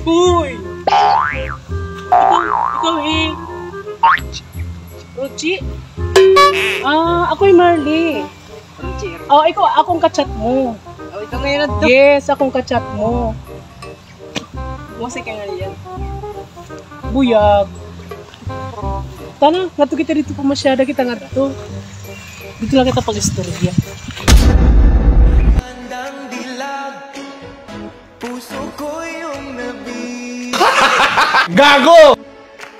Uy! Ikaw eh. Rochi? Ako'y Marley. Oh, ikaw, akong kachat mo. Oh, ito ngayon na to. Yes, akong kachat mo. Musik ka nga yan. Buyag. Tana, ngato kita dito pumasyada kita nga dito. Dito lang kita pag-istorya. Handang dilag, puso ko yung nabi. Gago!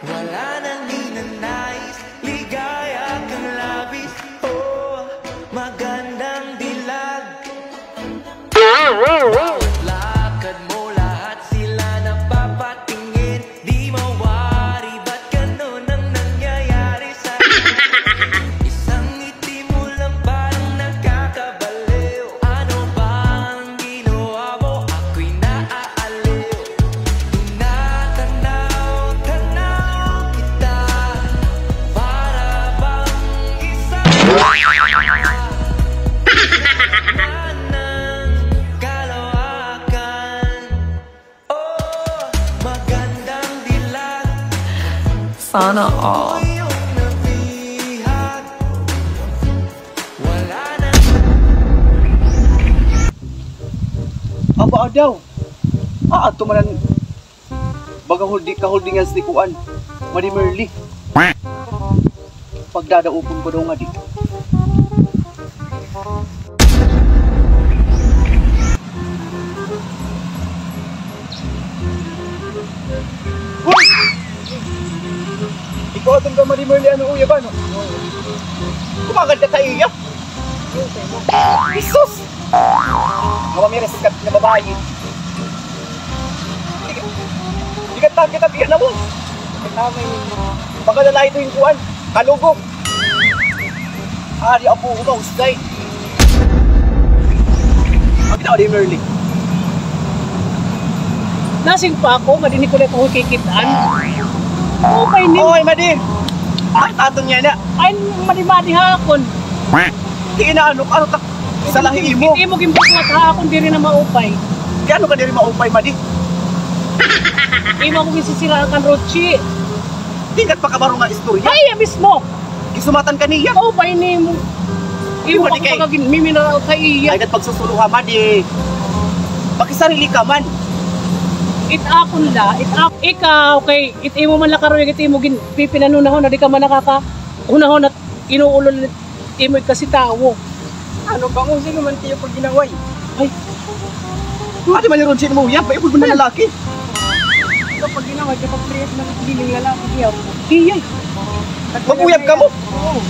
Wala nang ninanais, ligaya kang labis. Oh, magandang dilag. Lakad mo lahat sila napapatingin. Di mawari, ba't ganun ang nangyayari sa'yo? Isang ngiti mo lang parang nakakabaliw. Ano bang ginawa mo? Ako'y naaaliw. Tinatanaw-tanaw kita, para bang isang kalawakan. Oh, magandang dilag. Sana all. Yung nabihat. Wala na. Aba daw. Ato manan baga holding ang stikuan. Madi Merly. Pagdadaupon ko daw nga di. Uy! Ikaw atong ka Madi Merly ano uya ba no? Kumagad ka iya. Jesus! Mamamira sikat na babae. Hindi ka takit at iyan na mo. Baka lalaki ito yung kuwan. Kalugog. Di apo ko ba, usgay. Magkita ko di Merly. Nasing pa ako, madinig ko na ito kikitaan. Okay, ni. Oy, Madi. Ay, taton niya na. Ay, madi-madi hakon. Di na ano ta. Sa lahi mo. Hindi mo gimbuklat hakon, di rin na maupay. Kano ka diri maupay, Madi? Hindi mo akong isisirakan, Rochi. Tingkat pa kabaro nga istorya. Ay, mismo. Kisumatan ka niya. Upay ni mo. Imo Madi kay- ako pagagin, miminaraw sa iya. Ay, kat pagsusuluha, Madi. Bakisarili ka man. Itakon la, ikaw kay imo man la karon imo gin pipinanunahon na di ka man nakaka unahon at inuulol imo kasi tawo. Ano ba kung sino man tiyo pag ginaway? Ay, Adi man yung sin mo yan. Paipod mo na lalaki. ito pag ginawa ka pag priyat na giling lalaki diyaw. Iyay. Maguyab ka mo. Oo.